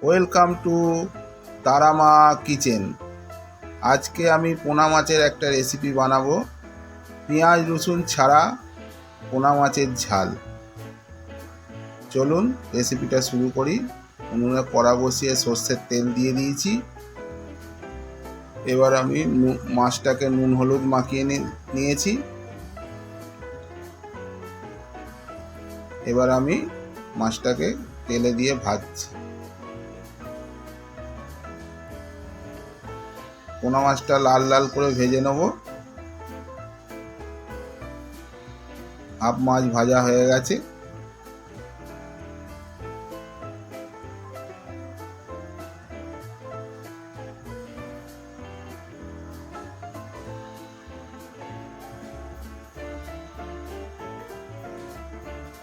Welcome to Tara Maa kitchen. আজকে আমি পোনা মাছের একটা রেসিপি বানাবো, পেঁয়াজ রসুন ছাড়া পোনা মাছের ঝাল। চলুন রেসিপিটা শুরু করি। উনুনে কড়া বসিয়ে সর্ষের তেল দিয়ে দিয়েছি। এবার আমি মাছটাকে নুন হলুদ মাখিয়ে নিয়েছি। এবার আমি মাছটাকে তেলে দিয়ে ভাজছি। পোনা মাছটা লাল লাল করে ভেজে নেব। হাফ মাছ ভাজা হয়ে গেছে।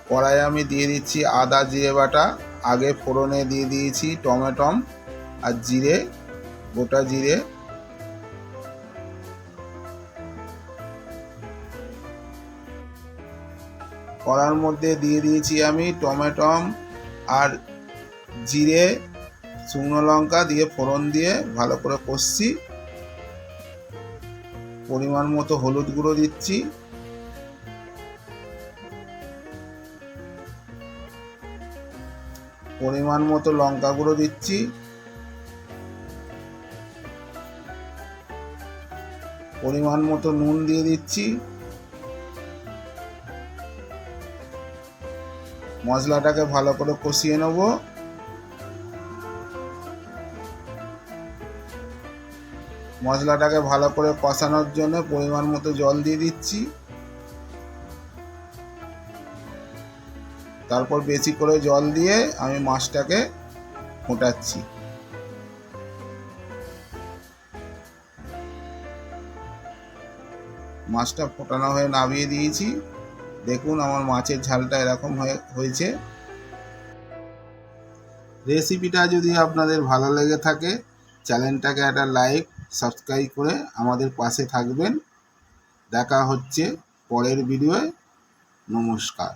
কড়াইয়ে আমি দিয়ে দিচ্ছি আদা জিরে বাটা। আগে ফোড়নে দিয়ে দিয়েছি টমেটো আর জিরে, গোটা জিরে। কড়ার মধ্যে দিয়ে দিয়েছি আমি টমেটো আর জিরে, শুকনো লঙ্কা দিয়ে ফোড়ন দিয়ে ভালো করে কষছি। পরিমাণ মতো হলুদ গুঁড়ো দিচ্ছি, পরিমাণ মতো লঙ্কা গুঁড়ো দিচ্ছি, পরিমাণ মতো নুন দিয়ে দিচ্ছি। মশলাটাকে ভালো করে কষিয়ে নেব। মশলাটাকে ভালো করে কষানোর জন্য পরিমাণ মতো জল দিয়ে দিচ্ছি। তারপর বেশি করে জল দিয়ে আমি মাছটাকে ফোটাচ্ছি। মাছটা ফোটানো হয়ে নামিয়ে দিয়েছি। দেখুন আমার মাছের ঝালটা এরকম হয়েছে। রেসিপিটা যদি আপনাদের ভালো লেগে থাকে, চ্যানেলটাকে একটা লাইক সাবস্ক্রাইব করে আমাদের পাশে থাকবেন। দেখা হচ্ছে পরের ভিডিওয়। নমস্কার।